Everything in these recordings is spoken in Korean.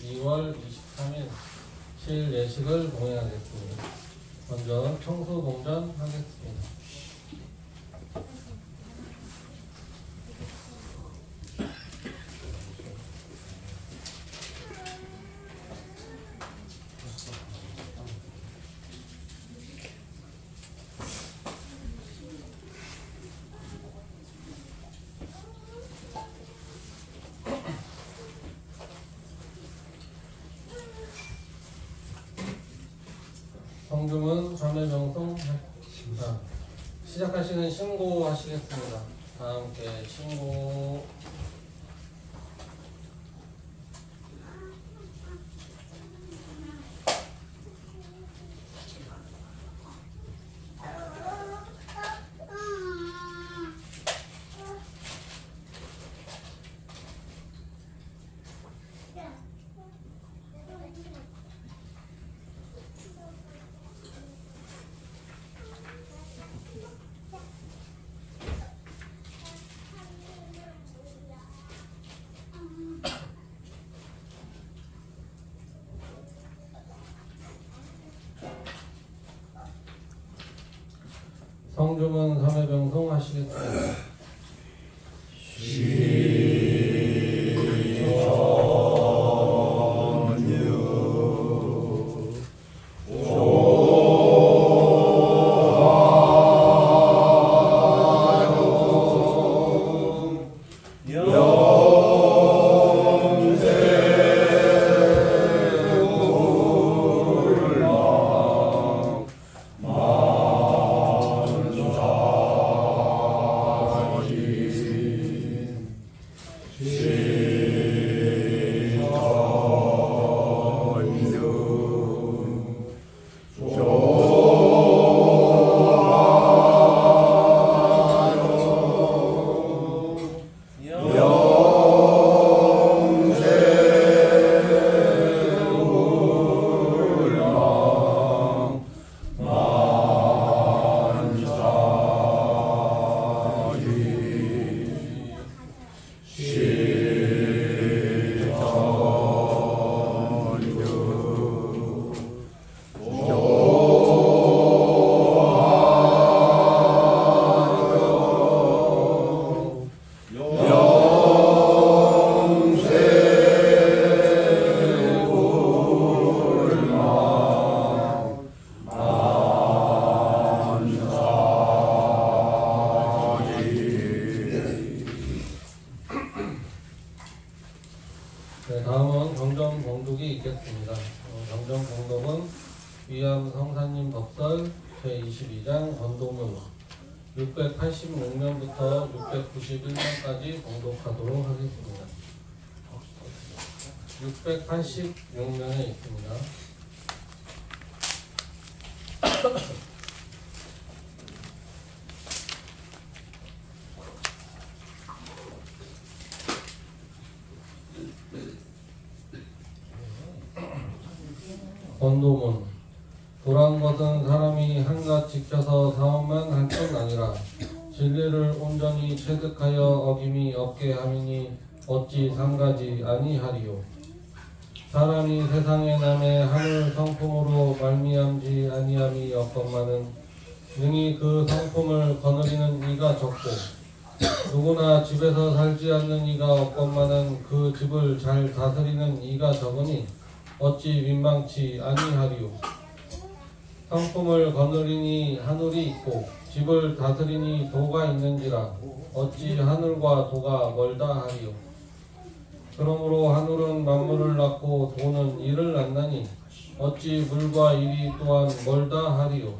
2월 23일 실내식을 동행하겠습니다. 먼저 청소 동전 하겠습니다. 성주문 전례병송 시작하시는 신고 하시겠습니다. 다 함께 신고. 성주문 3회병송 하시겠습니다. 다음은 경전봉독이 있겠습니다. 경전봉독은 위암 성사님 법설 제22장 전도문 686면부터 691면까지 봉독하도록 하겠습니다. 686면에 있습니다. 권도문 도란 것은 사람이 한갓 지켜서 사업만 할 뿐 아니라 진리를 온전히 체득하여 어김이 없게 함이니 어찌 상가지 아니하리요. 사람이 세상의 남의 하늘 성품으로 말미암지 아니함이 없건만은 능히 그 성품을 거느리는 이가 적고 누구나 집에서 살지 않는 이가 없건만은 그 집을 잘 다스리는 이가 적으니 어찌 민망치 아니하리요. 성품을 거느리니 하늘이 있고 집을 다스리니 도가 있는지라 어찌 하늘과 도가 멀다 하리요. 그러므로 하늘은 만물을 낳고 도는 이를 낳나니 어찌 물과 일이 또한 멀다 하리요.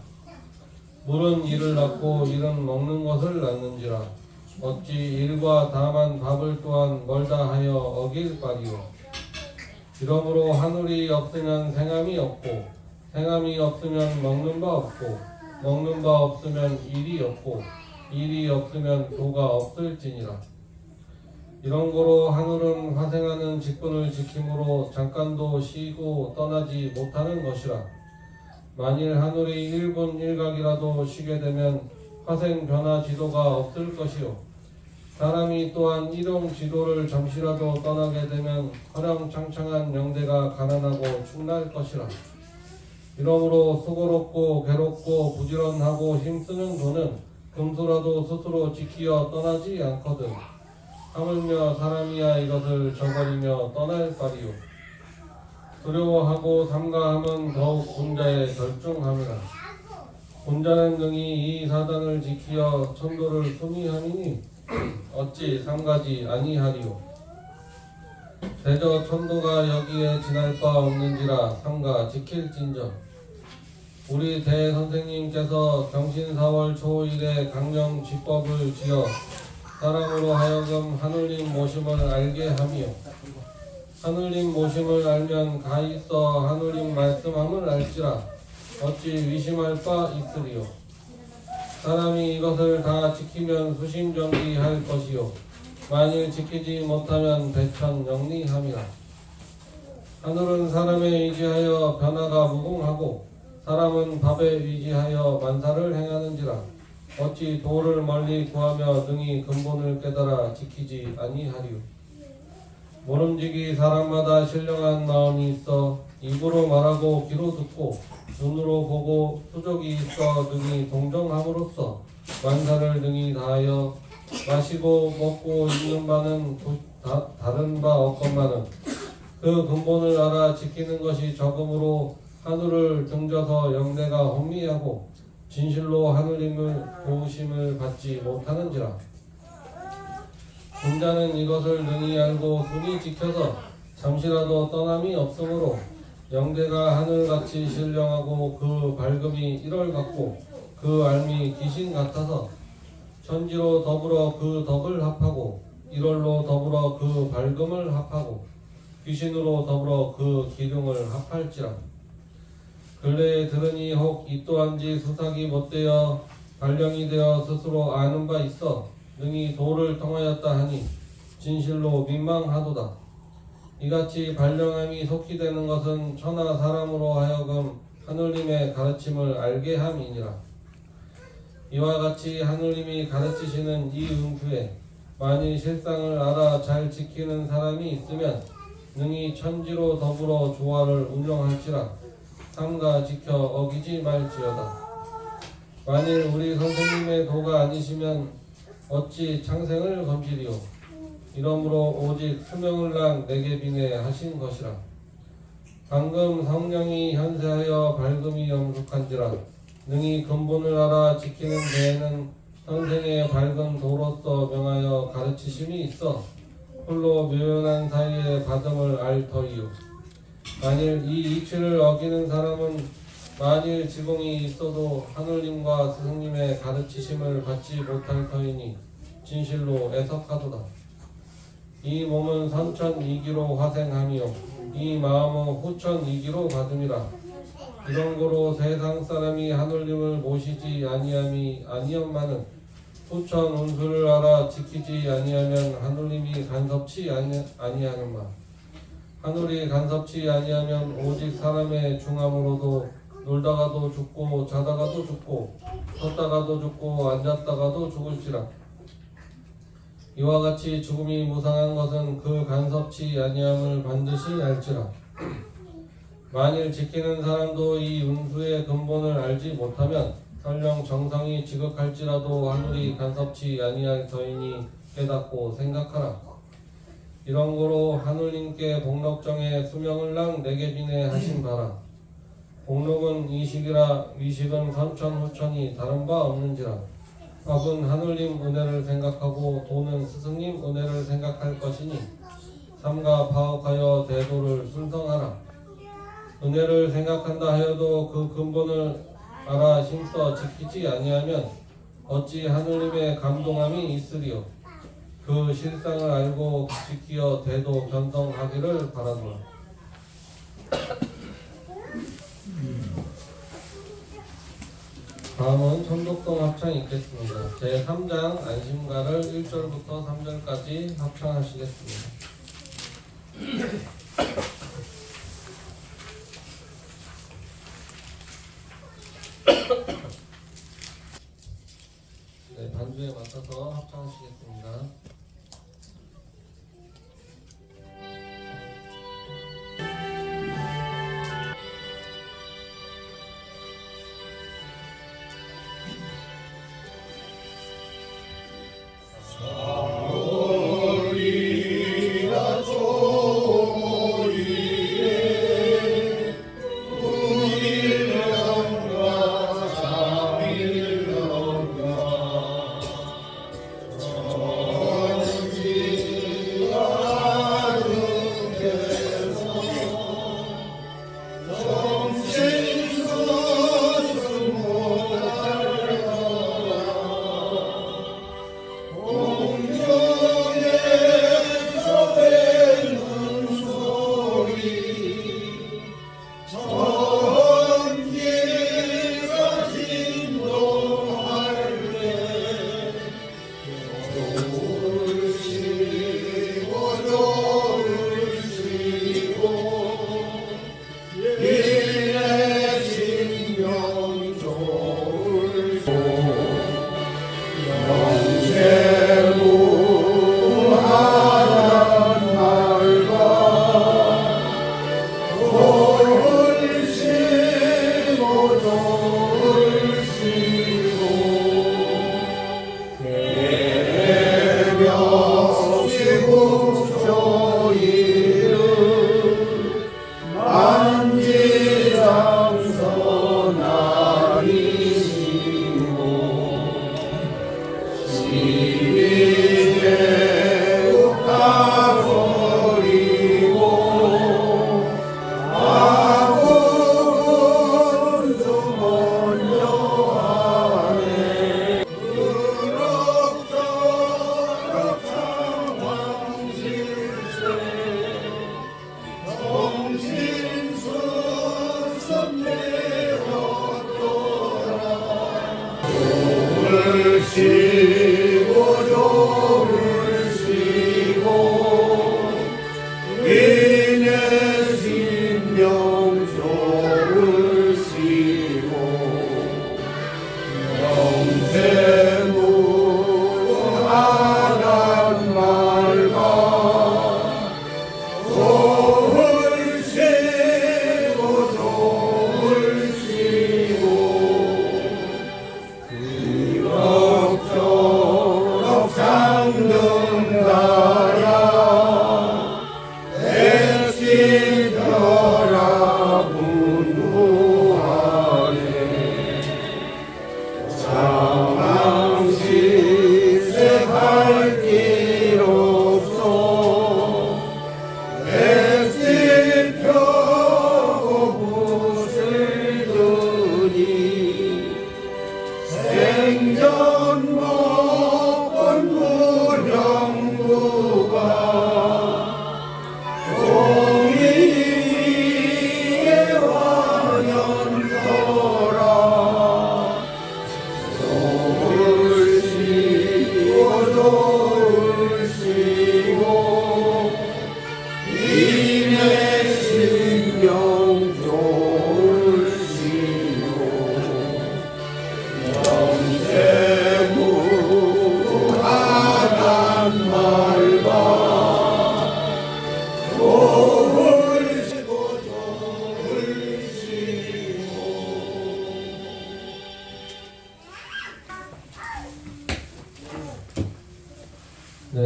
물은 이를 낳고 일은 먹는 것을 낳는지라 어찌 일과 다만 밥을 또한 멀다 하여 어길 바리요. 이러므로 하늘이 없으면 생함이 없고 생함이 없으면 먹는 바 없고 먹는 바 없으면 일이 없고 일이 없으면 도가 없을지니라. 이런 거로 하늘은 화생하는 직분을 지킴으로 잠깐도 쉬고 떠나지 못하는 것이라. 만일 하늘이 1분 1각이라도 쉬게 되면 화생 변화 지도가 없을 것이요 사람이 또한 일용 지도를 잠시라도 떠나게 되면 허령창창한 영대가 가난하고 축날 것이라. 이러므로 수고롭고 괴롭고 부지런하고 힘쓰는 도는 금수라도 스스로 지키어 떠나지 않거든. 하물며 사람이야 이것을 저버리며 떠날 바리요. 두려워하고 삼가함은 더욱 군자의 결중함이라. 군자는 능히 이 사단을 지키어 천도를 수미함이니 어찌 삼가지 아니하리요. 대저 천도가 여기에 지날 바 없는지라 삼가 지킬진저. 우리 대선생님께서 경신 4월 초1에 강령 지법을 지어 사람으로 하여금 하늘님 모심을 알게 하며 하늘님 모심을 알면 가있어 하늘님 말씀함을 알지라 어찌 위심할 바 있으리요. 사람이 이것을 다 지키면 수심정리할 것이요 만일 지키지 못하면 배천영리함이라. 하늘은 사람에 의지하여 변화가 무궁하고 사람은 밥에 의지하여 만사를 행하는지라 어찌 도를 멀리 구하며 능히 근본을 깨달아 지키지 아니하리요. 모름지기 사람마다 신령한 마음이 있어 입으로 말하고 귀로 듣고 눈으로 보고 수족이 있어 능히 동정함으로써 만사를 능히 다하여 마시고 먹고 입는 바는 다른 바 없건만은 그 근본을 알아 지키는 것이 적음으로 하늘을 등져서 영대가 혼미하고 진실로 하느님을 도우심을 받지 못하는지라. 군자는 이것을 능히 알고 순히 지켜서 잠시라도 떠남이 없으므로 영대가 하늘같이 신령하고 그 밝음이 일월 같고 그 알미 귀신 같아서 천지로 더불어 그 덕을 합하고 일월로 더불어 그 밝음을 합하고 귀신으로 더불어 그 기륭을 합할지라. 근래에 들으니 혹 이 또한지 수삭이 못되어 발령이 되어 스스로 아는 바 있어 능히 도를 통하였다 하니 진실로 민망하도다. 이같이 발령함이 속히 되는 것은 천하 사람으로 하여금 하늘님의 가르침을 알게 함이니라. 이와 같이 하늘님이 가르치시는 이 응수에 만일 실상을 알아 잘 지키는 사람이 있으면 능히 천지로 더불어 조화를 운영할지라 삼가 지켜 어기지 말지어다. 만일 우리 선생님의 도가 아니시면 어찌 창생을 건지리요. 이러므로 오직 수명을랑 내게 비내 하신 것이라. 방금 성령이 현세하여 밝음이 영숙한지라 능히 근본을 알아 지키는 데에는 선생의 밝은 도로서 명하여 가르치심이 있어 홀로 묘연한 사이에 받음을 알 터이요. 만일 이 이치를 어기는 사람은 만일 지공이 있어도 하늘님과 스승님의 가르치심을 받지 못할 터이니 진실로 애석하도다. 이 몸은 선천이기로 화생하며 이 마음은 후천이기로 받음이라. 이런 거로 세상 사람이 하늘님을 모시지 아니함이 아니엄마는 후천 운수를 알아 지키지 아니하면 하늘님이 간섭치 아니하는마. 하늘이 간섭치 아니하면 오직 사람의 중함으로도 놀다가도 죽고 자다가도 죽고 섰다가도 죽고 앉았다가도 죽을지라. 이와 같이 죽음이 무상한 것은 그 간섭치 아니함을 반드시 알지라. 만일 지키는 사람도 이 운수의 근본을 알지 못하면 설령 정성이 지극할지라도 하늘이 간섭치 아니할 터이니 깨닫고 생각하라. 이런 거로 하늘님께 복록정에 수명을랑 내게 비내 하신 바라. 복록은 이식이라 위식은 선천 후천이 다른 바 없는지라. 밥은 하늘님 은혜를 생각하고 도는 스승님 은혜를 생각할 것이니 삼가 파악하여 대도를 순성하라. 은혜를 생각한다 하여도 그 근본을 알아 힘써 지키지 아니하면 어찌 하늘님의 감동함이 있으리요. 그 실상을 알고 지키어 대도 견성하기를 바라노라. 다음은 천독동 합창이 있겠습니다. 제3장 안심가를 1절부터 3절까지 합창하시겠습니다. 네, 반주에 맞춰서 합창하시겠습니다.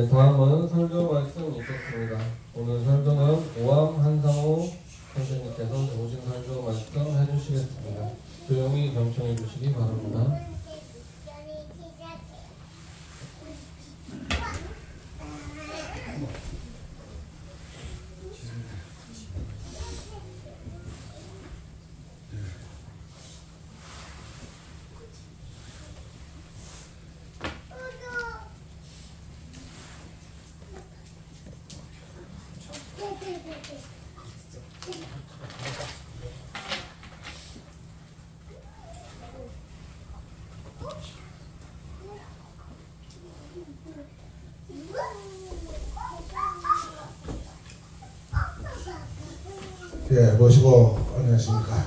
네, 다음은 설교 말씀 있겠습니다. 오늘 설교는 오암 한상우 선생님께서 좋으신 설교 말씀 해주시겠습니다. 조용히 경청해 주시기 바랍니다. 예, 모시고 안녕하십니까.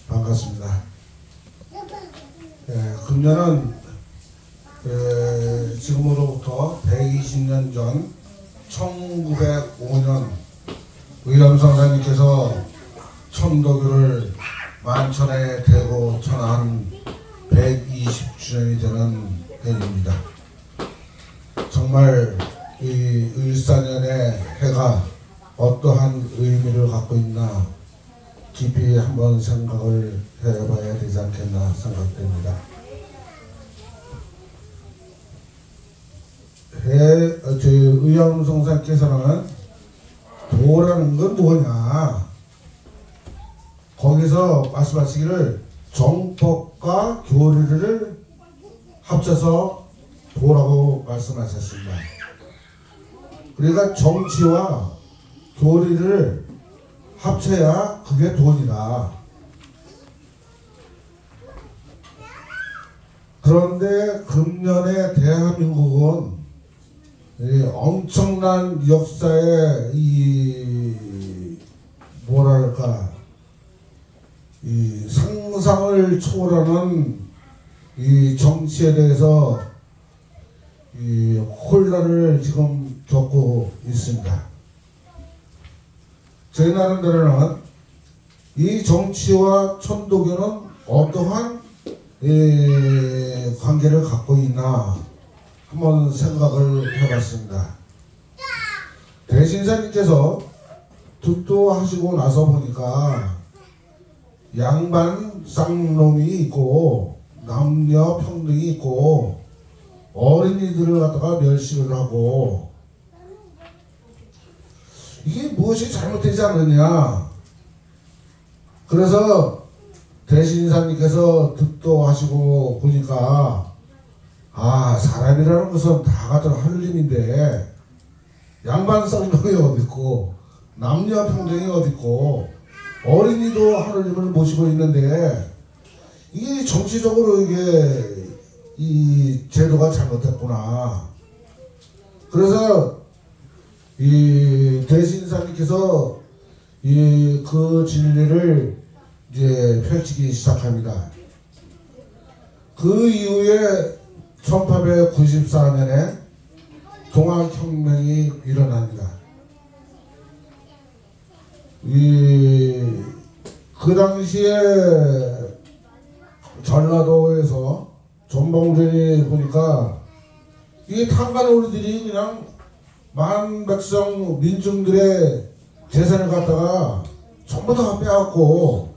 반갑습니다. 예, 금년은 지금으로부터 120년 전 1905년 의암성사님께서 천도교를 만천에 대고 천한 120주년이 되는 해입니다. 정말 이 을사년의 해가 어떠한 의미를 갖고 있나 깊이 한번 생각을 해봐야 되지 않겠나 생각됩니다. 의암성사께서는 도라는 건 뭐냐, 거기서 말씀하시기를 정법과 교리를 합쳐서 도라고 말씀하셨습니다. 그러니까 정치와 교리를 합쳐야 그게 돈이다. 그런데 금년에 대한민국은 엄청난 역사의 이 상상을 초월하는 이 정치에 대해서 이 혼란을 지금 겪고 있습니다. 저희 나름대로는 이 정치와 천도교는 어떠한 관계를 갖고 있나 한번 생각을 해봤습니다. 대신사님께서 득도하시고 나서 보니까 양반 쌍놈이 있고 남녀 평등이 있고 어린이들을 갖다가 멸시를 하고 이게 무엇이 잘못되지 않느냐. 그래서 대신사님께서 득도하시고 보니까 사람이라는 것은 다 같은 하느님인데 양반 쌍놈이 어딨고 남녀 평등이 어딨고 어린이도 하느님을 모시고 있는데 이게 정치적으로 이게 이 제도가 잘못됐구나. 그래서 이 대신사님께서 그 진리를 이제 펼치기 시작합니다. 그 이후에 1894년에 동학혁명이 일어납니다. 그 당시에 전라도에서 전봉준이 보니까 이 탄간오리들이 그냥 만백성 민중들의 재산을 갖다가 전부 다 빼앗고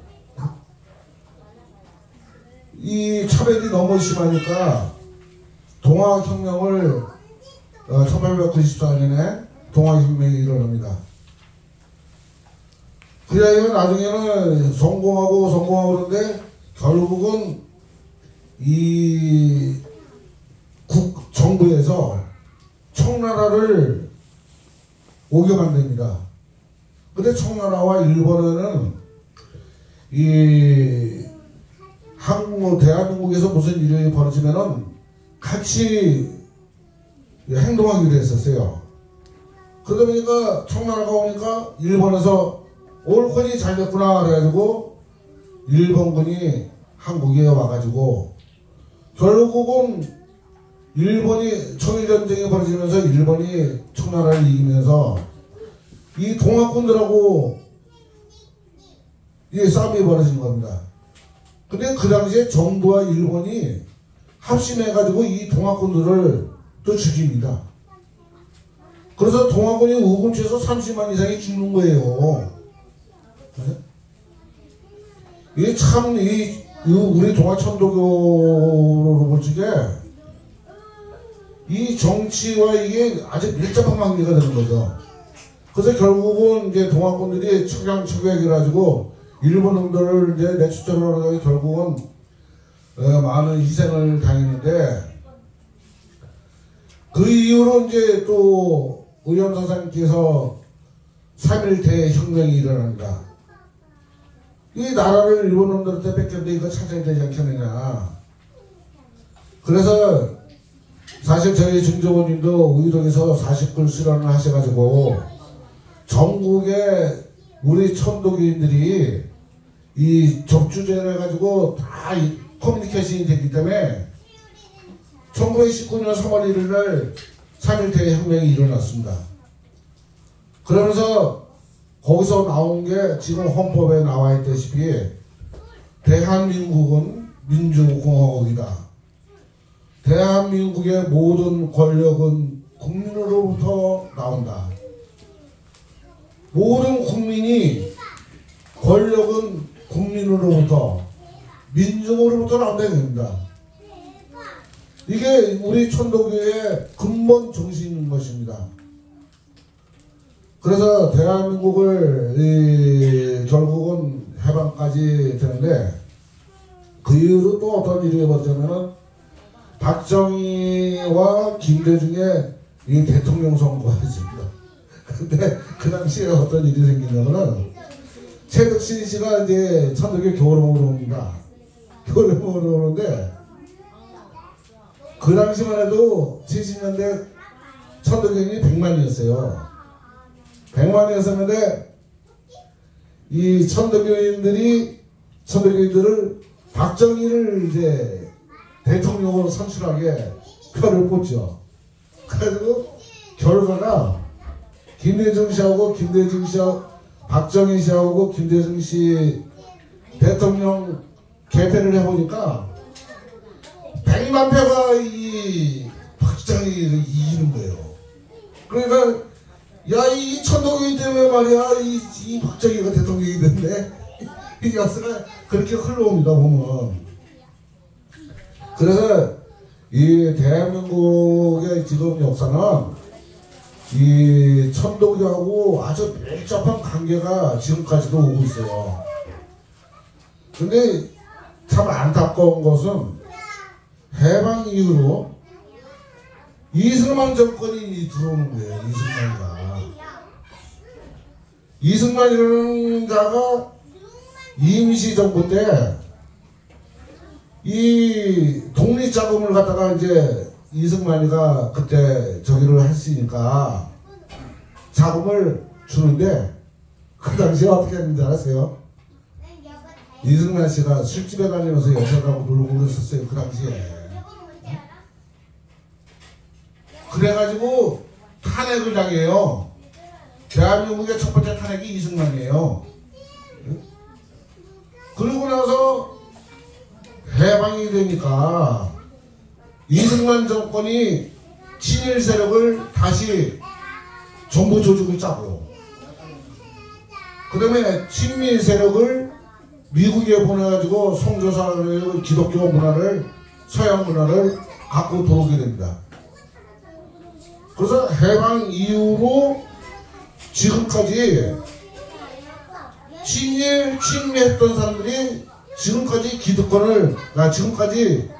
이 차별이 너무 심하니까 동학혁명을 1894년에 동학혁명이 일어납니다. 그래야 나중에는 성공하고 그러는데 결국은 이 정부에서 청나라를 오게 만듭니다. 근데 청나라와 일본은 이 대한민국에서 무슨 일이 벌어지면은 같이 행동하기로 했었어요. 그러다 보니까 청나라가 오니까 일본에서 옳거니 잘 됐구나 그래가지고 일본군이 한국에 와가지고 결국은 일본이 청일전쟁이 벌어지면서 일본이 청나라를 이기면서 이 동학군들하고 이 싸움이 벌어진 겁니다. 근데 그 당시에 정부와 일본이 합심해가지고 이 동학군들을 또 죽입니다. 그래서 동아군이 우금치에서 30만 이상이 죽는 거예요. 네? 이게 참, 우리 동아천도교로 볼 적에 이 정치와 이게 아주 밀접한 관계가 되는 거죠. 그래서 결국은 이제 동아군들이 척양척약해가지고 일본 놈들을 이제 내쫓으려고 하다가 결국은 많은 희생을 당했는데, 그 이후로 이제 또 의원선생님께서 3.1 대혁명이 일어납니다. 이 나라를 일본 놈들한테 뺏겼는데 이거 찾아야 되지 않겠느냐. 그래서 사실 저희 중조원님도 의동에서 40글 수련을 하셔가지고 전국에 우리 천도교인들이 이 접주제를 해가지고 다 커뮤니케이션이 됐기 때문에 1919년 3월 1일 날 3.1 대혁명이 일어났습니다. 그러면서 거기서 나온 게 지금 헌법에 나와 있다시피 대한민국은 민주공화국이다. 대한민국의 모든 권력은 국민으로부터 나온다. 모든 국민이 권력은 국민으로부터 민중으로부터 나온다는 겁니다. 이게 우리 천도교의 근본 정신인 것입니다. 그래서 대한민국을 결국은 해방까지 되는데, 그 이후로 또 어떤 일이 벌어졌냐면은 박정희와 김대중의 이 대통령 선거가 있습니다. 근데 그 당시에 어떤 일이 생기냐면은 최덕신 씨가 이제 천도교 교로으로 옵니다. 교로으로 오는데, 그 당시만 해도 70년대 천도교인이 100만이었어요. 100만이었었는데 이 천도교인들을 박정희를 이제 대통령으로 선출하게 표를 뽑죠. 그래가지고 결과가 김대중 씨하고 박정희 씨하고 김대중 씨 대통령 개표를 해보니까 100만 표가 이 박정희를 이기는 거예요. 그러니까 야, 이 천도교인 때문에 말이야 이 박정희가 대통령이 됐네. 이 역사가 그렇게 흘러옵니다 보면. 그래서 이 대한민국의 지금 역사는 이 천도교하고 아주 밀접한 관계가 지금까지도 오고 있어요. 근데 참 안타까운 것은 해방 이후로 이승만 정권이 들어오는 거예요. 이승만이라는 자가 임시정부 때 이 독립자금을 갖다가 이제 이승만이가 그때 저기를 했으니까 자금을 주는데, 그 당시에 어떻게 했는지 아세요? 이승만 씨가 술집에 다니면서 여자하고 놀고 그랬었어요. 그 당시에. 그래가지고 탄핵을 당해요. 대한민국의 첫 번째 탄핵이 이승만이에요. 그러고 나서 해방이 되니까 이승만 정권이 친일 세력을 다시 정부 조직을 짜고, 그 다음에 친미 세력을 미국에 보내가지고 선교사를, 기독교 문화를, 서양 문화를 갖고 들어오게 됩니다. 그래서 해방 이후로 지금까지 친미했던 사람들이 지금까지 기득권을, 지금까지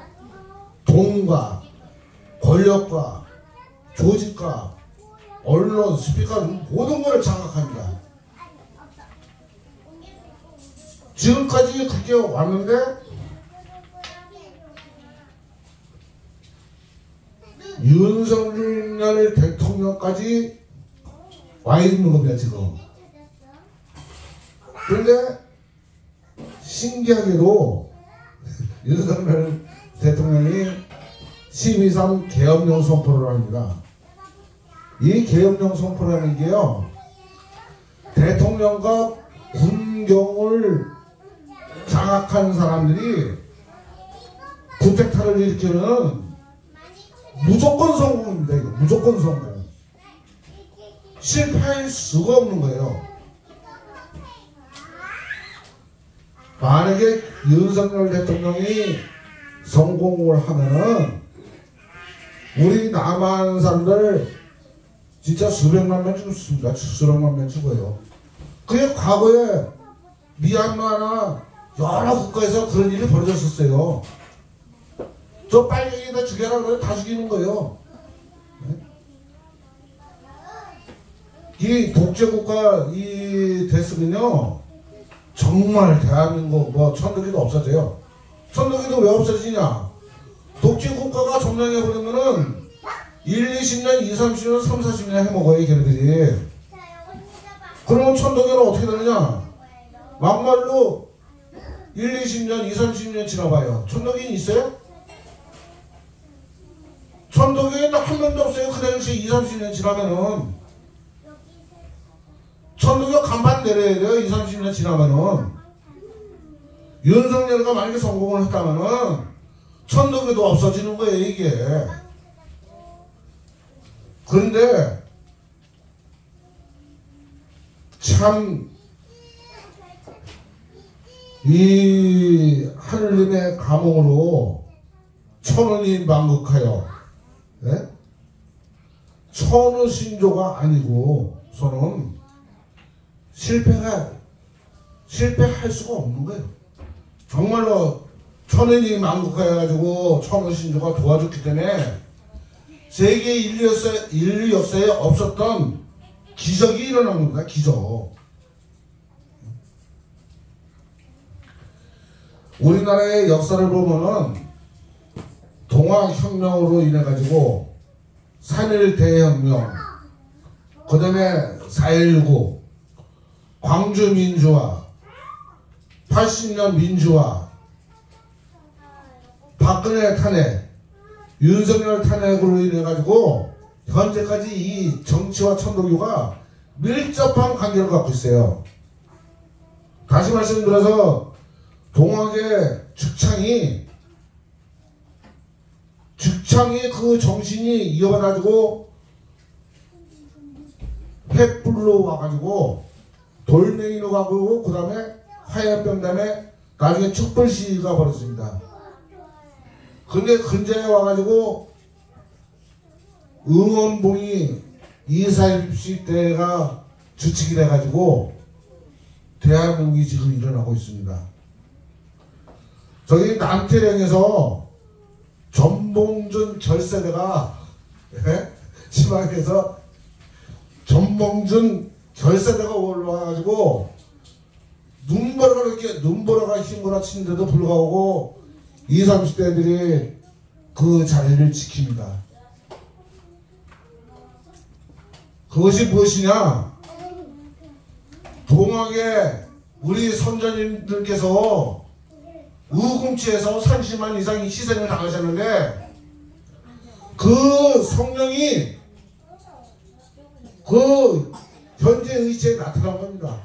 돈과 권력과 조직과 언론, 스피커 모든 것을 장악합니다. 지금까지 그렇게 왔는데 윤석열 대통령까지 와 있는 겁니다 지금. 그런데 신기하게도 윤석열 대통령이 12.3 계엄령 선포를 합니다. 이 계엄령 선포라는 게요, 대통령과 군경을 장악한 사람들이 쿠데타를 일으키는 무조건 성공입니다. 이거 무조건 성공. 실패할 수가 없는 거예요. 만약에 윤석열 대통령이 성공을 하면은 우리 남한 사람들 진짜 수백만 명 죽습니다. 수백만 명 죽어요. 그게 과거에 미얀마나 여러 국가에서 그런 일이 벌어졌었어요. 저 빨갱이다 죽여라 그러면 다 죽이는 거예요. 이 독재국가 이 됐으면요 정말 대한민국 뭐 천도기도 없어져요. 천도기도 왜 없어지냐? 독재국가가 점령해버리면은 1, 20년, 2, 30년, 3, 40년 해먹어요 걔네들이. 그러면 천도기는 어떻게 되느냐? 막말로 1, 20년, 2, 30년 지나봐요. 천도기는 있어요? 천도기에 딱 한 명도 없어요. 그 당시에 2, 30년 지나면은. 천도기가 간판 내려야 돼요. 2, 30년 지나면은. 윤석열과 만약에 성공을 했다면은 천도기도 없어지는 거예요 이게. 그런데 참 이 하느님의 감흥으로 천원이 만극하여 네? 천우신조가 아니고 저는 실패할 수가 없는 거예요. 정말로 천원이 만극하여가지고 천우신조가 도와줬기 때문에 세계 인류 역사에 없었던 기적이 일어난 겁니다. 기적. 우리나라의 역사를 보면은 동학혁명으로 인해가지고 3.1 대혁명, 그 다음에 4.19, 광주민주화, 80년 민주화, 박근혜 탄핵, 윤석열 탄핵으로 인해가지고 현재까지 이 정치와 천도교가 밀접한 관계를 갖고 있어요. 다시 말씀드려서 동학의 죽창이 그 정신이 이어가지고 횃불로 와가지고 돌멩이로 가고 그 다음에 화염병 다음에 나중에 촛불시위가 벌어집니다. 근데 근자에 와가지고 응원봉이 2.4 때가 주축이 돼가지고 대한민국이 지금 일어나고 있습니다. 저기 남태령에서 전봉준 결세대가 지방에서 전봉준 결세대가 올라와가지고 눈보라가 힘으로 치는데도 불구하고 20, 30대들이 그 자리를 지킵니다. 그것이 무엇이냐? 동학의 우리 선조님들께서 우금치에서 30만 이상의 희생을 당하셨는데 그 성령이 그 현재 의지에 나타난 겁니다.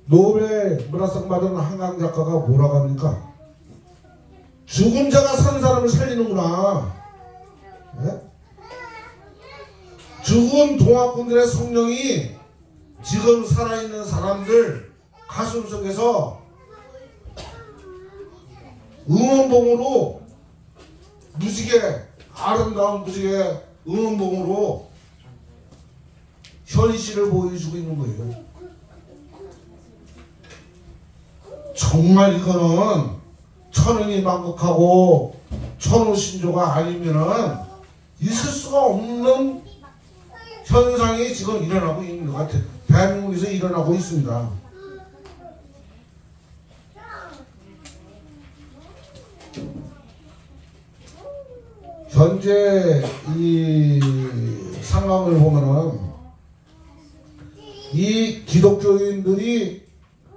노벨 문학상 받은 한강 작가가 뭐라고 합니까? 죽은 자가 산 사람을 살리는구나. 네? 죽은 동학군들의 성령이 지금 살아있는 사람들 가슴속에서 응원봉으로 무지개, 아름다운 무지개 응원봉으로 현실을 보여주고 있는 거예요. 정말 이거는 천은이 만극하고 천우신조가 아니면은 있을 수가 없는 현상이 지금 일어나고 있는 것 같아요. 대한민국에서 일어나고 있습니다. 현재 이 상황을 보면은 이 기독교인들이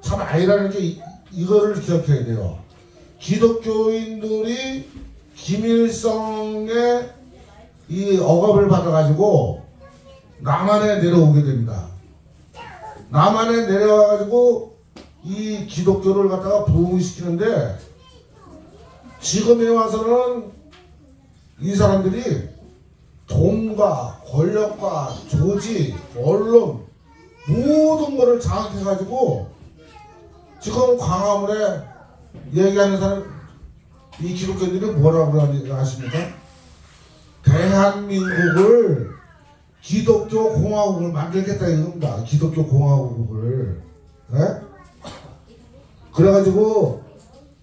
참 아니라는 게 이거를 기억해야 돼요. 기독교인들이 김일성의 이 억압을 받아가지고 남한에 내려오게 됩니다. 남한에 내려와가지고 이 기독교를 갖다가 부흥시키는데 지금에 와서는 이 사람들이 돈과 권력과 조직, 언론 모든 거를 장악해가지고 지금 광화문에 얘기하는 사람 이 기독교인들이 뭐라고 아십니까? 대한민국을 기독교 공화국을 만들겠다 이겁니다. 기독교 공화국을. 네? 그래가지고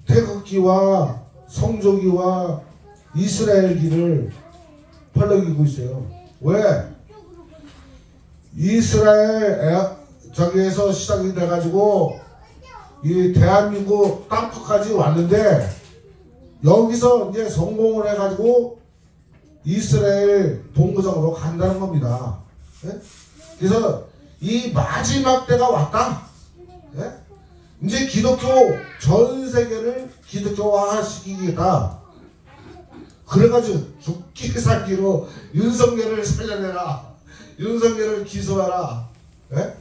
태극기와 성조기와 이스라엘기를 펄럭이고 있어요. 왜? 이스라엘 저기에서 시작이 돼가지고 이 대한민국 땅끝까지 왔는데 여기서 이제 성공을 해가지고 이스라엘 본거장으로 간다는 겁니다. 네? 그래서 이 마지막 때가 왔다. 네? 이제 기독교 전 세계를 기독교화시키겠다. 그래가지고 죽기 살기로 윤석열을 살려내라. 윤석열을 기소하라. 네?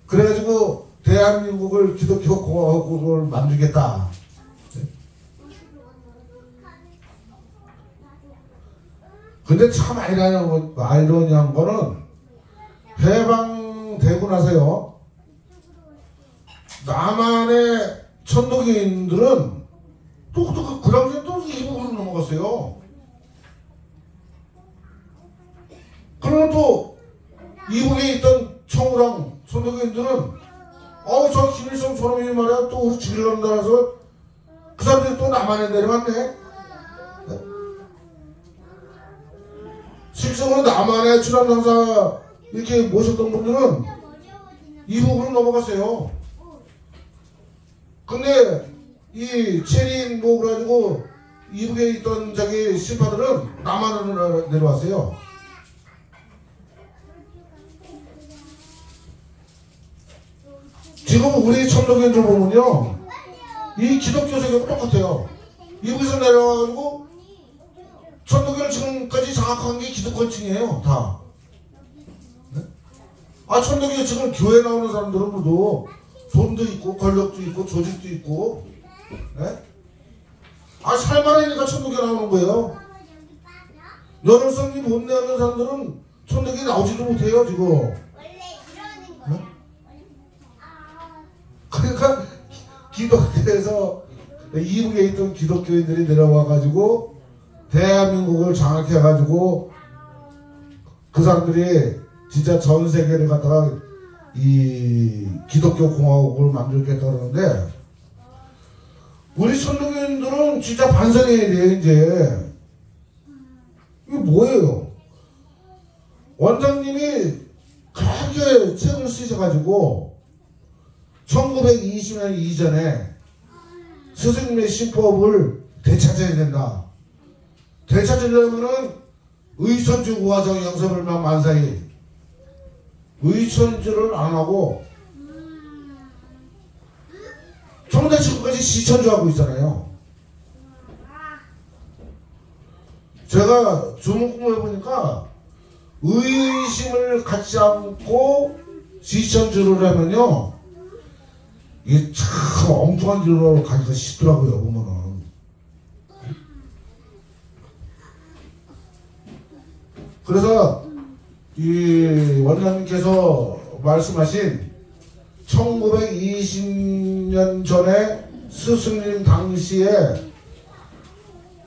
그래가지고 대한민국을 기독교 공화국을 만들겠다. 네? 근데 참 아이러니한 거는 해방되고 나서요. 남한의 천도교인들은 또 그 당시에 또 이북으로 넘어갔어요. 그러면 또 이북에 있던 청우랑 천도교인들은 저 김일성 저놈이 말이야 또 우리 죽이려 한다 해서 그 사람들이 또 남한에 내려갔네. 실제로 남한의 출암장사 이렇게 모셨던 분들은 이북으로 넘어갔어요. 근데 이 체린 뭐 그래가지고 이북에 있던 저기 신파들은 남한으로 내려왔어요. 지금 우리 천도교인들 보면요, 이 기독교 세계가 똑같아요. 이북에서 내려와가지고 천도교를 지금까지 장악한 게 기득권층이에요, 다. 네? 천도교 지금 교회 나오는 사람들은 모두 돈도 있고 권력도 있고 조직도 있고, 네? 살만하니까 천도교 나오는 거예요. 연월성이 못 내는 사람들은 천도교 나오지도 못해요, 지금. 네? 그러니까 기독교에서 이북에 있던 기독교인들이 내려와가지고 대한민국을 장악해가지고 그 사람들이 진짜 전 세계를 갖다가 이 기독교 공화국을 만들겠다 그러는데 우리 천도교인들은 진짜 반성해야 돼요. 이제 이게 뭐예요? 원장님이 크게 책을 쓰셔가지고 1920년 이전에 스승님의 신법을 되찾아야 된다. 되찾으려면은 의천주 우화정 영서불명 만사히 의천주를 안 하고 정대 지금까지 시천주 하고 있잖아요. 제가 주문 공부해보니까 의심을 갖지 않고 시천주를 하면요 이게 참 엉뚱한 길로 가기가 쉽더라고요. 보면은 그래서 이 원장님께서 말씀하신 1920년 전에 스승님 당시에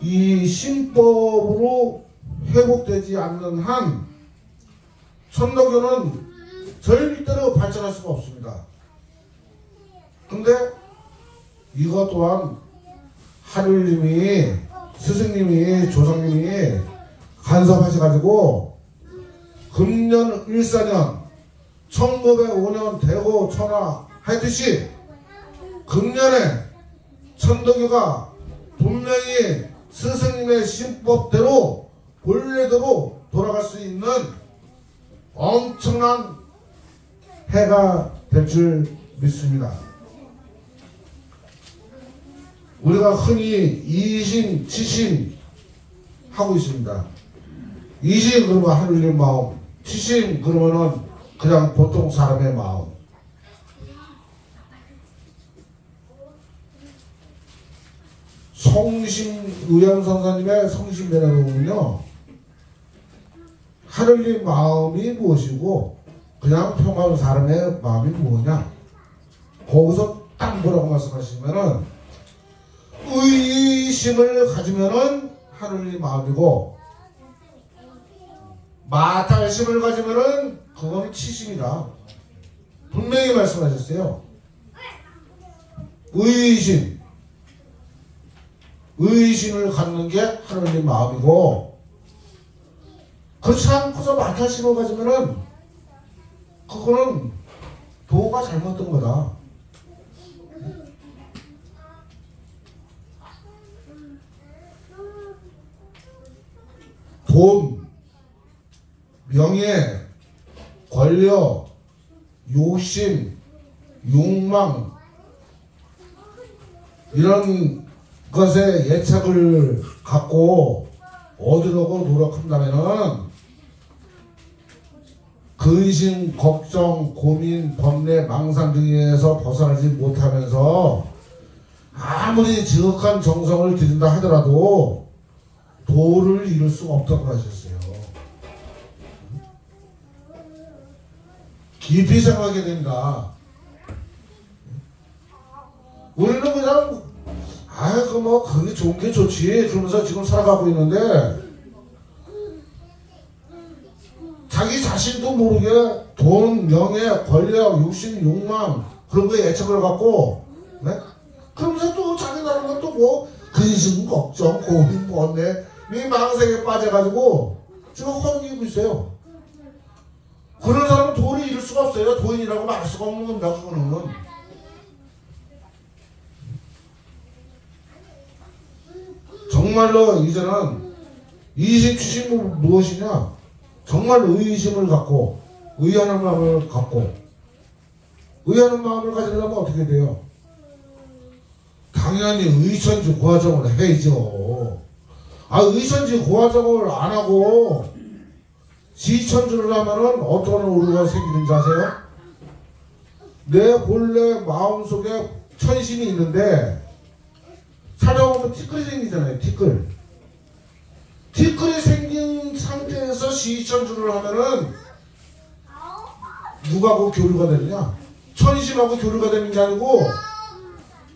이 신법으로 회복되지 않는 한 천도교는 절대로 발전할 수가 없습니다. 근데 이것 또한 하늘님이 스승님이 조상님이 간섭하셔가지고 금년 일사년 1905년 대고 천하 하듯이 금년에 천도교가 분명히 스승님의 신법대로 본래대로 돌아갈 수 있는 엄청난 해가 될 줄 믿습니다. 우리가 흔히 이심, 치심 하고 있습니다. 이심 그러면 하늘님 마음, 치심 그러면은 그냥 보통 사람의 마음. 성심 의향선사님의 성심배라고 보면요 하늘님 마음이 무엇이고 그냥 평화로운 사람의 마음이 뭐냐, 거기서 딱 뭐라고 말씀하시면은 의심을 가지면은 하늘님 마음이고 마탈심을 가지면은 그거는 치심이다. 분명히 말씀하셨어요. 의심을 갖는 게 하늘님 마음이고, 그렇지 않고서 마탈심을 가지면은 그거는 도가 잘못된 거다. 돈, 명예, 권력, 욕심, 욕망, 이런 것에 애착을 갖고 얻으려고 노력한다면은 근심, 걱정, 고민, 번뇌, 망상 등에서 벗어나지 못하면서 아무리 지극한 정성을 들인다 하더라도 도를 이룰 수가 없다고 하셨어요. 깊이 생각해야 됩니다. 우리는 그냥 그게 좋은 게 좋지 그러면서 지금 살아가고 있는데, 자기 자신도 모르게 돈, 명예, 권력, 욕심, 욕망 그런 거에 애착을 갖고, 네? 그러면서 또 자기 나름 것도 뭐 근심, 걱정, 고민, 번뇌 이 망상에 빠져가지고 지금 허둥이고 있어요. 그런 사람은 돈을 잃을 수가 없어요. 돈이라고 말할 수가 없는 겁니다. 그거는. 정말로 이제는 이심추심이 무엇이냐? 정말 의심을 갖고 의하는 마음을 갖고, 의하는 마음을 가지려면 어떻게 돼요? 당연히 의천지 고화정을 해야죠. 의천지 고화정을 안 하고 지천주를 하면은 어떤 오류가 생기는지 아세요? 내 본래 마음속에 천심이 있는데 찾아오면 티끌이 생기잖아요. 티끌이 생긴 상태에서 시천주를 하면은 누구하고 교류가 되느냐? 천심하고 교류가 되는 게 아니고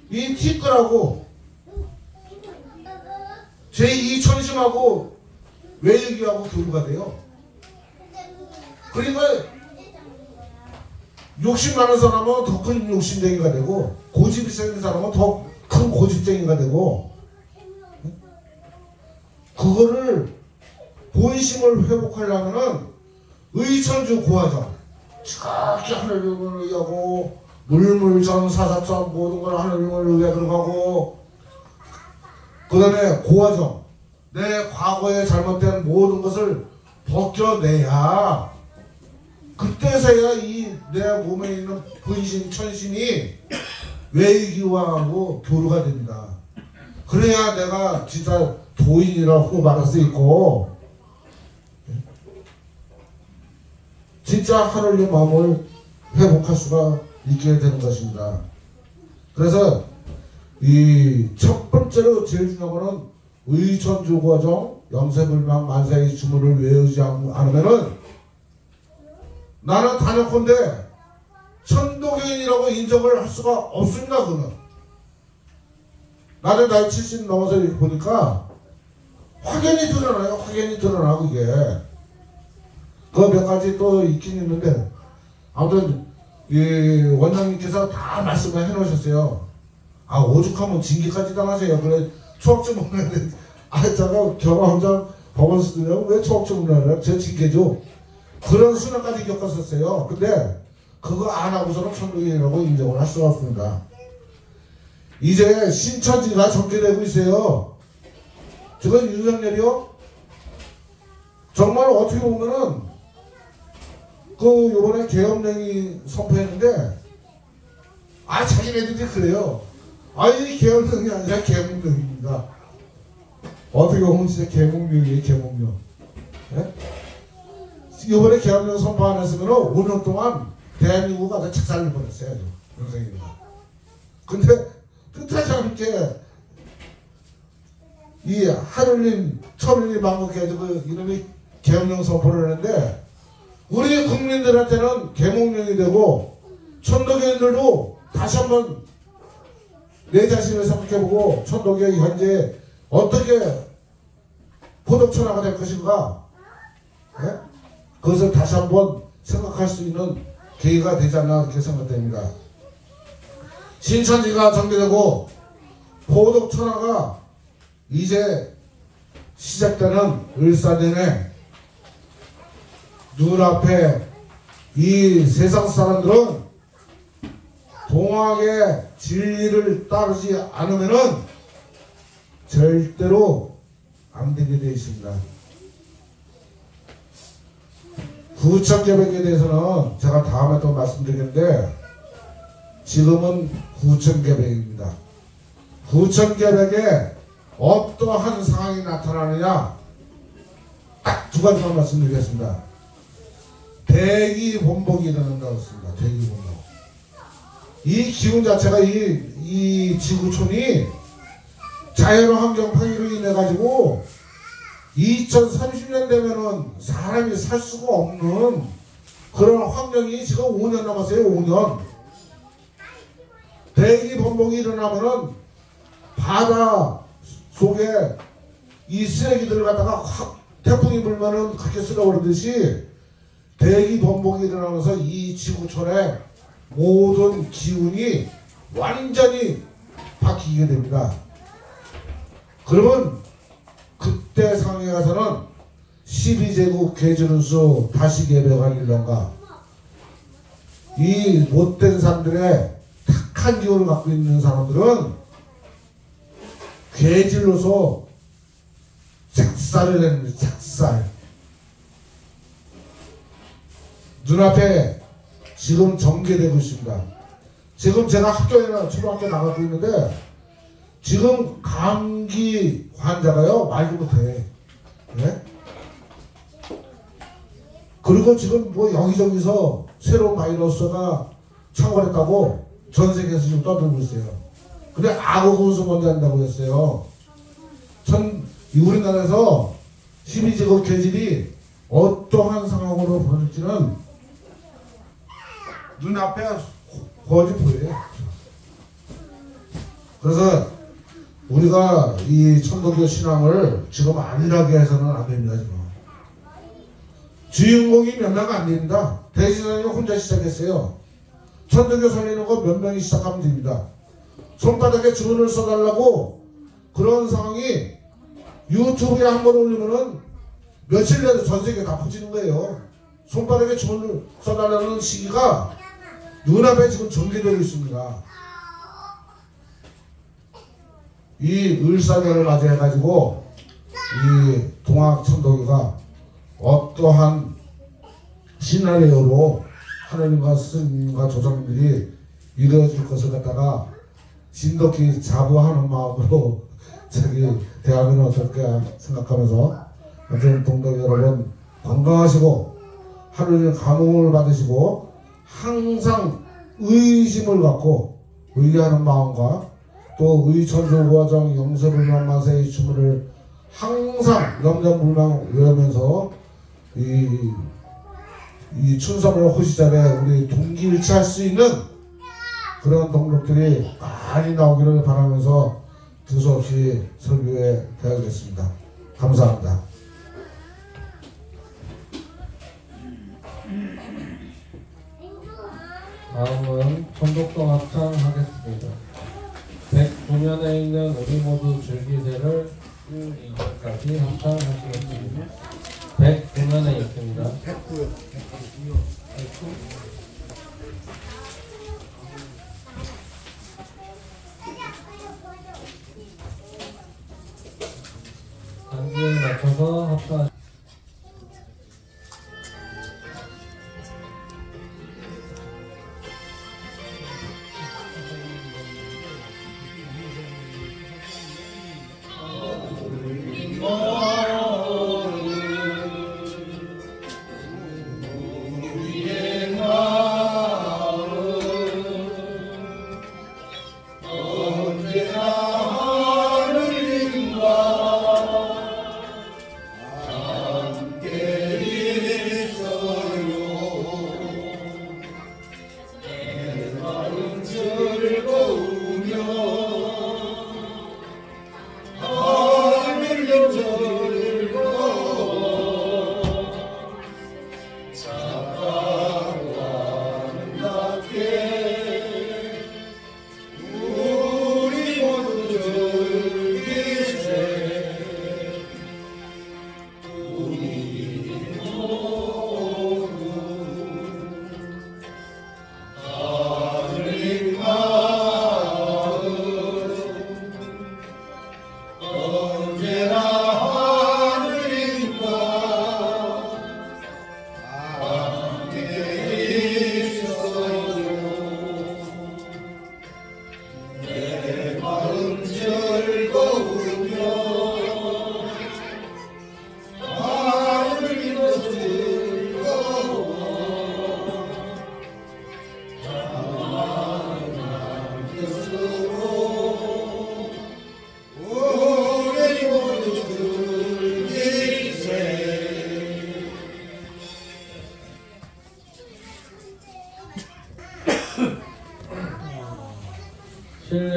이 티끌하고 제2천심하고 외일기하고 교류가 돼요. 그러니까 욕심 많은 사람은 더 큰 욕심쟁이가 되고, 고집이 생긴 사람은 더 큰 고집쟁이가 되고, 그거를 본심을 회복하려면은 의천주 고화정, 지극히 하나님을 의하고 물물전 사사전 모든 걸 하나님을 의해 들어가고, 그 다음에 고화정, 내 과거에 잘못된 모든 것을 벗겨내야 그때서야 이 내 몸에 있는 근심, 천심이 외기와하고 교류가 됩니다. 그래야 내가 진짜 도인이라고 말할 수 있고 진짜 하늘의 마음을 회복할 수가 있게 되는 것입니다. 그래서 이 첫 번째로 제일 중요한 거는 의천주고정 영세불망 만사의 주문을 외우지 않으면은 나는 단연컨대 천도교인이라고 인정을 할 수가 없습니다. 그는 나는 나이 70 넘어서 보니까 확연히 드러나요. 확연히 드러나. 그게 그 몇 가지 또 있긴 있는데, 아무튼 이 원장님께서 다 말씀을 해놓으셨어요. 오죽하면 징계까지 당하세요. 그래 초학점 먹는데 제가 경험장 법원수들이라고 왜 초학점 먹느냐고 제 징계죠. 그런 수능까지 겪었었어요. 근데 그거 안 하고서는 천도인이라고 인정을 할 수가 없습니다. 이제 신천지가 전개되고 있어요. 지금 윤석열이요, 정말 어떻게 보면은 요번에 계엄령이 선포했는데 자기네들이 그래요. 이 계엄령이 아니라 계몽령입니다. 어떻게 보면 진짜 계몽령이에요. 계몽령. 네? 이번에 계엄령 선포 안 했으면 5년 동안 대한민국가 다 착살을 벌였어요. 선생님이가. 근데 뜻하지 않게 이 하늘님 천일이 망국해가지고 이놈이 계엄령 선포를 했는데 우리 국민들한테는 계몽령이 되고 천도교인들도 다시 한번 내 자신을 생각해보고 천도교의 현재 어떻게 포독천하가 될 것인가, 네? 그것을 다시 한번 생각할 수 있는 계기가 되지 않나 이렇게 생각됩니다. 신천지가 정비되고 포독천하가 이제 시작되는 을사년에 눈앞에 이 세상 사람들은 동학의 진리를 따르지 않으면은 절대로 안 되게 되어 있습니다. 구천계백에 대해서는 제가 다음에 또 말씀드리겠는데 지금은 구천계백입니다. 구천계백에 어떠한 상황이 나타나느냐 딱 두 가지만 말씀드리겠습니다. 대기본복이 일어난다고 했습니다. 대기본복. 이 기운 자체가 이 지구촌이 자연환경 파괴로 인해 가지고 2030년 되면은 사람이 살 수가 없는 그런 환경이 지금 5년 남았어요. 5년. 대기본복이 일어나면은 바다 속에 이 쓰레기들을 갖다가 확 태풍이 불면은 그렇게 쓸어버리듯이 대기본복이 일어나면서 이 지구촌의 모든 기운이 완전히 바뀌게 됩니다. 그러면 그때 상황에 가서는 12제국 괴진운수 다시 개벽할 일론가 이 못된 사람들의 탁한 기운을 갖고 있는 사람들은 괴질로서 작살을 내는 작살. 눈앞에 지금 전개되고 있습니다. 지금 제가 학교에나 초등학교 나가고 있는데 지금 감기 환자가요 말도 못해. 네? 그리고 지금 뭐 여기저기서 새로운 바이러스가 창궐했다고 전 세계에서 지금 떠들고 있어요. 근데 악어 군수 먼저 한다고 했어요. 우리나라에서 12제국 괴질이 어떠한 상황으로 벌어질지는 눈앞에 거지 보여요. 그래서 우리가 이 천도교 신앙을 지금 안일하게 해서는 안 됩니다. 지금 주인공이 몇 명 안 됩니다. 대지사님이 혼자 시작했어요. 천도교 살리는 거 몇 명이 시작하면 됩니다. 손바닥에 주문을 써달라고 그런 상황이 유튜브에 한번 올리면은 며칠 내로 전 세계 다 퍼지는 거예요. 손바닥에 주문을 써달라는 시기가 눈앞에 지금 전개되고 있습니다. 이 을사년을 맞이해가지고 이 동학천도교가 어떠한 시나리오로 하나님과 스님과 조상님들이 이루어질 것을 갖다가 진돗기 자부하는 마음으로 자기 대학은 어떨까 생각하면서 하여튼 동덕 여러분 건강하시고 하루를 감흥을 받으시고 항상 의심을 갖고 의뢰하는 마음과 또 의천조부화정 영서불망마세의 주문을 항상 영정불망 외우면서 이 춘삼을 호시자에 우리 동기일치할 수 있는 그런 동력들이 많이 나오기를 바라면서 두서없이 설교에 대하겠습니다. 감사합니다. 다음은 천독동 합창하겠습니다. 109면에 있는 우리 모두 즐기세를 2절까지 합창하시겠습니다. 109면에 있습니다. 109요. 단기에 맞춰서 합창하시겠습니다.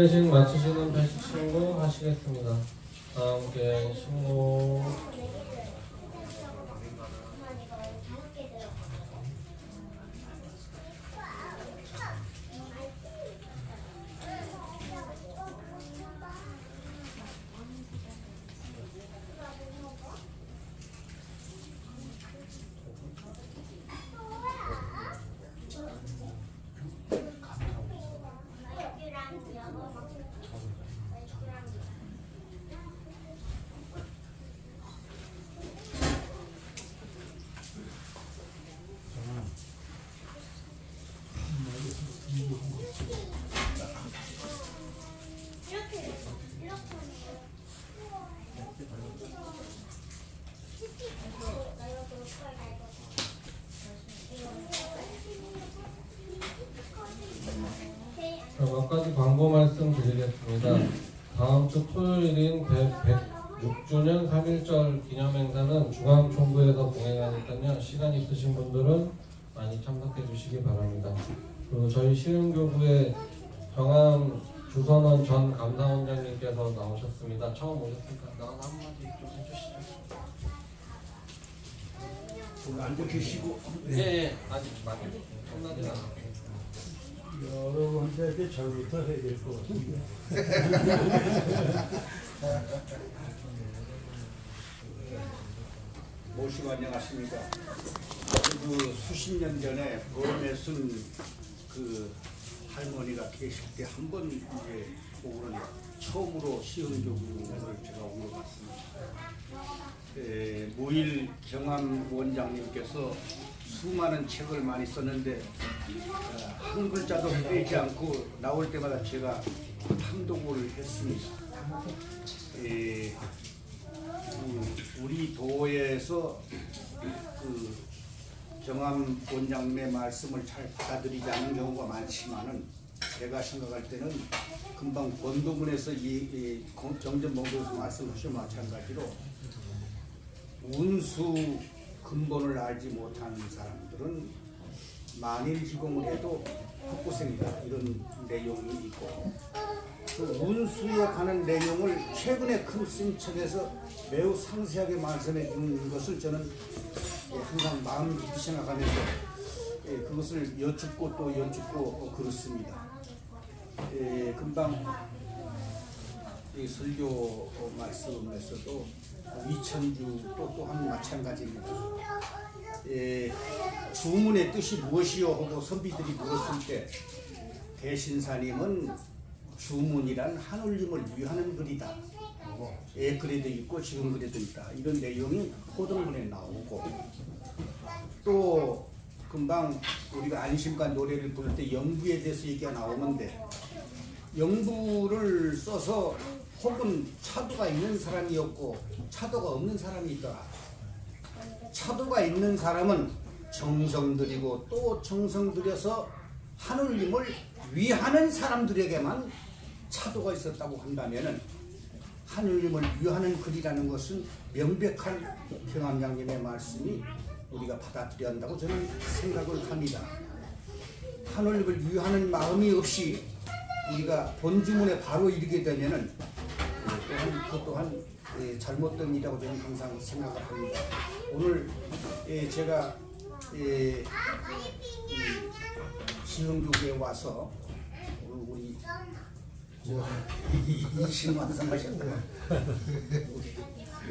개회식 마치시는 배식 신고 하시겠습니다. 함께 신고. 몇 가지 광고 말씀 드리겠습니다. 다음 주 토요일인 106주년 3.1절 기념행사는 중앙총부에서 공행하니까요. 시간 있으신 분들은 많이 참석해 주시기 바랍니다. 그리고 저희 시흥교구의 정암 주선원 전 감사원장님께서 나오셨습니다. 처음 오셨으니까 나와서 한마디 좀 해주시죠. 앉아 계시고. 예, 아직 많이 끝나지 않았고. 여러분들한테 잘부터 해야 될 것 같습니다. 모시고 안녕하십니까. 그 수십 년 전에 보험에 쓴 그 할머니가 계실 때 한 번 이제 보고는 처음으로 시흥교구를 제가 온 것 같습니다. 무일 경암 원장님께서 수많은 책을 많이 썼는데 한 글자도 빼지 않고 나올 때마다 제가 탐독을 했습니다. 우리 도에서 그 경암 원장님의 말씀을 잘 받아들이지 않는 경우가 많지만은 제가 생각할 때는 금방 권도문에서 이 정전봉도에서 말씀하신 마찬가지로 운수 근본을 알지 못하는 사람들은 만일 기공을 해도 헛고생이다, 이런 내용이 있고, 그 운수에 관한 내용을 최근에 큰 스님책에서 매우 상세하게 말씀해 주는 것을 저는 항상 마음 깊이 생각하면서 그것을 여쭙고 또 여쭙고 그렇습니다. 금방 이 설교 말씀에서도 위천주 또한 마찬가지입니다. 주문의 뜻이 무엇이요 하고 선비들이 물었을 때 대신사님은 주문이란 하늘님을 위하는 글이다. 글에도 있고 지금 글에도 있다. 이런 내용이 호동문에 나오고, 또 금방 우리가 안심과 노래를 부를 때 영부에 대해서 얘기가 나오는데, 영부를 써서 혹은 차도가 있는 사람이었고 차도가 없는 사람이 있더라. 차도가 있는 사람은 정성 들이고 또 정성 들여서 하늘님을 위하는 사람들에게만 차도가 있었다고 한다면은 하늘님을 위하는 글이라는 것은 명백한 경암장님의 말씀이 우리가 받아들여야 한다고 저는 생각을 합니다. 하늘님을 위하는 마음이 없이 우리가 본주문에 바로 이르게 되면은 그것 또한 잘못된 일이라고 저는 항상 생각을 합니다. 오늘 제가 시흥교구에 와서 우리 이신 완성하셨고요.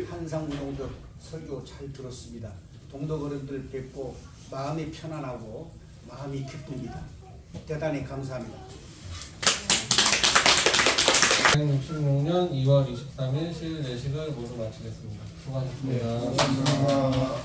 한상운동도 설교 잘 들었습니다. 동덕어른들 뵙고 마음이 편안하고 마음이 기쁩니다. 대단히 감사합니다. 2016년 2월 23일 실 내식을 모두 마치겠습니다. 수고하셨습니다. 네, 감사합니다.